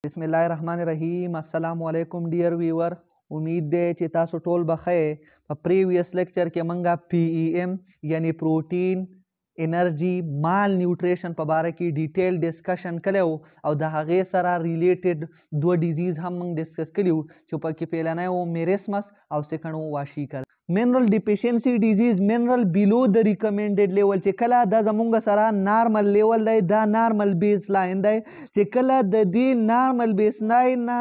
बिस्मिल्लाहिर्रहमानिर्रहीम अस्सलाम वालेकुम डियर व्यूअर। उम्मीद दे چې تاسو ټول بخیر. په پریویس لیکچر کې منګه PEM یعنی پروټین انرژي مال نیوټریشن په باره کې ډیټیل ډسکشن کړو او د هغې سره ریلیټډ دوه ډیزیز هم موږ ډسکس کړي چې په کې پیلنی و میریسمس او سیکنډ و واشیکر. منرل ډیفیشنسي ډیزیز منرل بیلو د ریکمنډډ لیول چې کله دا زمونږ سره نارمل لیول دی دا نارمل بیس لاین دی چې کله د دې نارمل بیس لاین نه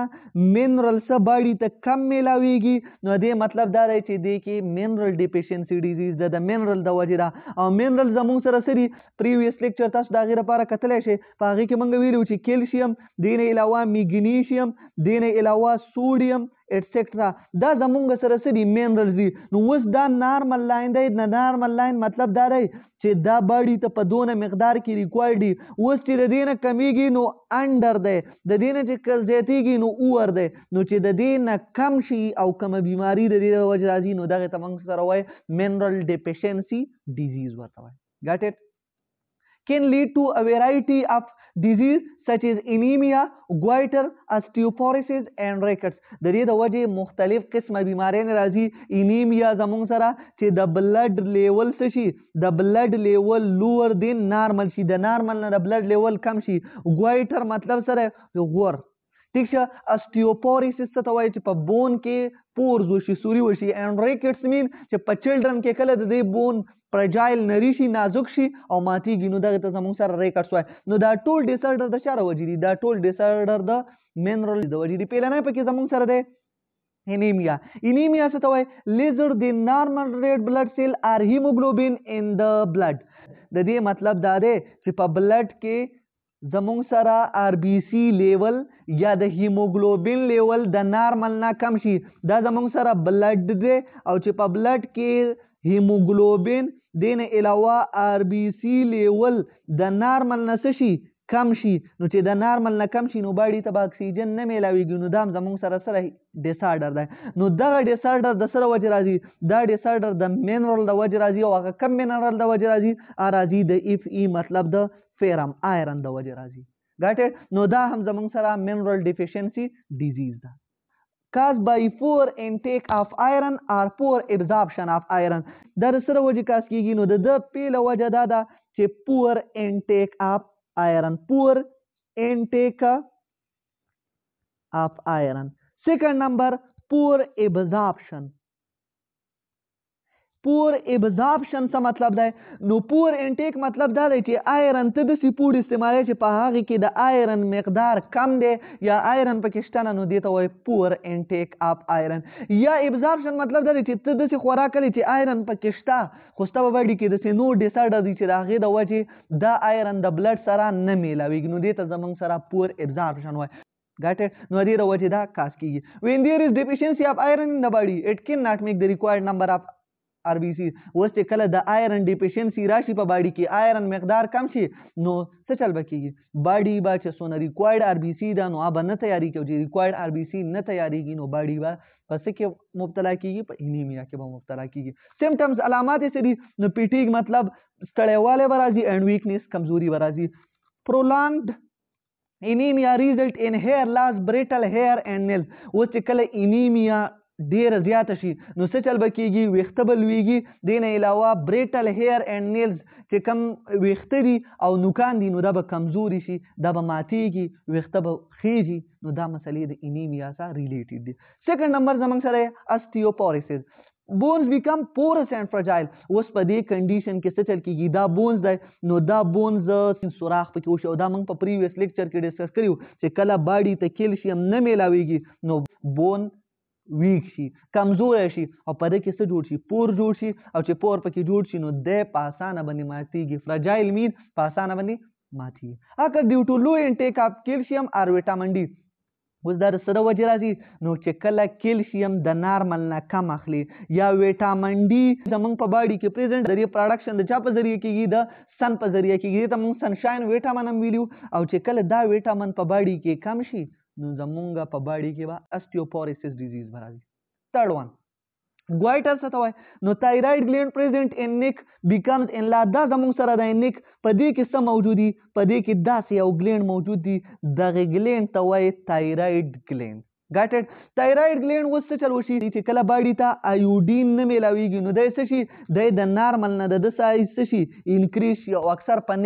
منرل څه باډي ته کم میلاویږي نو دې مطلب دا دی چې دې کې منرل ډیفیشنسي ډیزیز د منرل د وجې ده او منرل زمونږ سره سری پریویس لیکچر تاسو د هغې لپاره کتلی شئ. په هغې کې موږ ویلي چې کیلشیم دې نه علاوه میګنیشیم دې نه علاوه سوډیم ایټسیکټرا دا زمونږ سره سری منرلز دي. نو اوس دا نارمل لاین دی. د نارمل لاین مطلب دا دی چې دا باډي ته په دونه مقدار کې ریکوایرډ دي. اوس چې د دې نه کمیږي نو انډر دی، د دې نه چې زیاتېږي نو اوور دی. نو چې د دې نه کم شي او کومه بیماري د دې د وجې راځي نو دغې ته موږ سره وایي منرل ډیفیشنسي ډیزیز ورته وایي. ګټ اټ can lead to a variety of disease such as anemia, goiter, osteoporosis and rickets. د دې د وجې مختلف قسمه بیماریان راځي. انیمیا زمونږ سره چې د بلډ لیول څه شي د بلډ لیول لوور دین نارمل شي، د نارمل نه د بلډ لیول کم شي. ګوایټر مطلب سره غور ٹھیک شه. اسټیوپوریسس څه ته وایي چې په بون کې پورز وشي سوري وشي. اینډ ریکټس مین چې په چلډرن کې کله د دې بون پرجایل نری شي نازک شي او ماتیږي نو دغه ته زموږ سره ریکټس وایي. نو دا ټول ډیسارډر د چا وجې دي؟ دا ټول ډیسارډر د منرل د وجې دي. پیلنی پکې زموږ سره دی انیمیا. انیمیا څه ته وایي؟ لیزر د نارمل ریډ بلډ سیل آر هیموګلوبین ان د بلډ. د دې مطلب دا دی چې په بلډ کې زمونږ سره RBC لیول یا د هیموګلوبین لیول د نارمل نه کم شي. دا زمونږ سره بلډ دی او چې په بلډ کې هیموګلوبین دې نه علاوه RBC لیول د نارمل نه څه شي کم شي. نو چې د نارمل نه کم شي نو باډي ته به اکسیجن نه میلاویږي نو دا هم زمونږ سره ډیسارډر دی. نو دغه ډیسارډر د سره وجې راځي؟ دا ډیسارډر د منرل د وجې راځي او هغه کم منرل د وجې راځي راځي د FE مطلب د فیرم آیرن د وجې راځي. ګټ اټ. نو دا هم زمونږ سره منرل ډیفیشنسي ډیزیز ده. caused by poor intake of iron or poor absorption of iron. دا د سره وجې کاز کېږي نو د پیله وجه دا ده چې poor intake of iron. poor intake of iron. second number poor absorption. پور ابزارپشن څه مطلب دی؟ نو پور انټیک مطلب دا دی چې آیرن ته داسې پوډ استعمالوي چې په هغې کې د آیرن مقدار کم دی یا آیرن پکې شته نه نو دې ته وایي پور انټیک اف آیرن. یا ابزارپشن مطلب دا دی چې ته داسې خوراک کولی چې آیرن پکې شته خو ستا په باډي کې داسې نور ډیسارډر دي چې د هغې د وجې دا آیرن د بلډ سره نه میلاویږي نو دې ته زموږ سره پور ابزارپشن وایي. got it. نو دې د وجې دا کاز کېږي. when there is deficiency of iron in the body it cannot make the required number of RBC. اوس چې کله د آیرن ډیفیشنسي راشي په باډي کې آیرن مقدار کم شي نو څه چل به کېږي؟ باډي به چې څونه ریکوایرډ RBC ده نو هغه به نه تیارېږي او چې ریکوایرډ RBC نه تیارېږي نو باډي به په څه کې مبتلا کېږي؟ په انیمیا کې به مبتلا کېږي. سمټمز علامات یې څه دي؟ نو پیټیګ مطلب ستړیوالی به راځي اینډ ویکنیس کمزوري به راځي. prolonged anemia result in hair loss, brittle hair and nails. اوس چې کله انیمیا ډیره زیاته شي نو څه چل به کېږي؟ ویښته به لویږي. دې نه علاوه بریټل هیر اینډ نیلز چې کم ویښته دي او نوکان دي نو دا به کمزوري شي، دا به ماتېږي، ویښته به خیږي. نو دا مسلې د انیمیا سره ریلیټډ دي. سیکنډ نمبر زموږ سره اسټیوپوریسس. بونز بیکم پورس اینډ فرجایل. اوس په دې کنډیشن کې څه چل کېږي؟ دا بونز دی نو دا بونز سوراخ پکې وشي او دا موږ په پریویس لیکچر کې ډسکس کړي چې کله باډي ته کیلشیم نه میلاویږي نو بون ویک شي، کمزوری شي او په دې کې څه جوړ شي؟ پور جوړ شي او چې پور پکې جوړ شي نو دی په اسانه باندې ماتېږي. فرجایل مین په اسانه باندې ماتېږي. اگر ډیو ټو لو انټیک اف کیلشیم اور ویټامین ډي. اوس دا د سره وجې راځي نو چې کله کیلشیم د نارمل نه کم اخلي یا ویټامین ډي زموږ په باډي کې پریزنټ د دې پروډکشن د چا په ذریعه کېږي؟ د سن په ذریعه کېږي. دې ته موږ سنشاین ویټامین هم ویلو او چې کله دا ویټامین په باډي کې کم شي نو زمونږ په باډي کې به اسټیوپوریسس ډیزیز به راځي. تھرډ ون ګوایټر څه ته وایي نو تایرايډ ګلینډ پریزنټ ان نیک بیکمز ان لا دا زموږ سره د نیک په دې کې څه موجود دي په دې کې داسې یو ګلینډ موجود دي دغه ګلینډ ته وایي تایرايډ ګلینډ ګاټ اټ تایرايډ ګلینډ اوس څه چل وشي چې کله باډي ته ایوډین نه میلاویږي نو دی څه شي دی د نارمل نه د سایز څه شي انکریز شي او اکثر په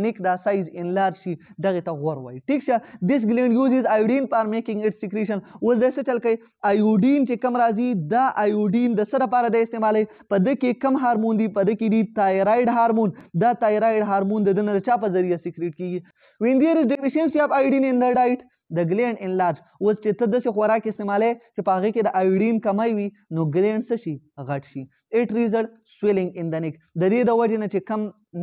نیک دا سایز انلارج شي دغه ته غور وایي ټیک شه دیس ګلینډ یوزز ایوډین فار میکینګ اټس سیکریشن اوس دی څه چل کوي ایوډین چې کم راځي دا ایوډین د څه لپاره د استعمالوي په ده کې کم هارمون دي په ده کې دي تایرايډ هارمون دا تایرايډ هارمون د ده نه د چا په ذریعه سیکریټ کیږي وین دیر از ډیفیشنسي اف ایوډین ان د ډایټ د ګلینډ انلارج اوس چې ته داسې خوراک استعمالوي چې په هغې کې د ایوډین کمی وي نو ګلینډ څه شي غټ شي اټ ریزلټ سویلنګ ان د نیک د دې د وجې نه چې کم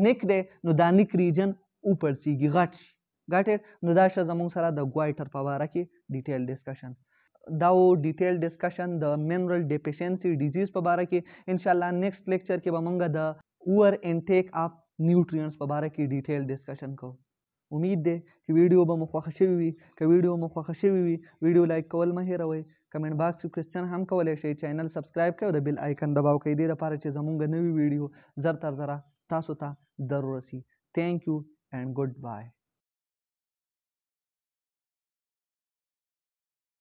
نیک دی نو دا نیک ریجن وپړسیږي غټ شي ګټ نو دا شه زموږ سره د ګوایټر په باره کې ډیټیل ډسکشن دا و ډیټیل ډسکشن د منرل ډیفیشنسي ډیزیز په باره کې انشاءالله نیکسټ لیکچر کې به موږ د اوور انټیک اف نیوټرینټس په باره کې ډیټیل ډسکشن کوو امید دی چې ویډیو به مو خوښه شوي وي که ویډیو مو خوښه شوي وي ویډیو لایک کول مه هېروئ کمنټ باکس کې کوېسچن هم کولی شئ چینل سبسکرایب کړئ او د بیل آیکن دباو کړئ دې لپاره چې زموږ نوي ویډیو زر تر زره تاسو ته در ورسي تھینک یو اینڈ گڈ بای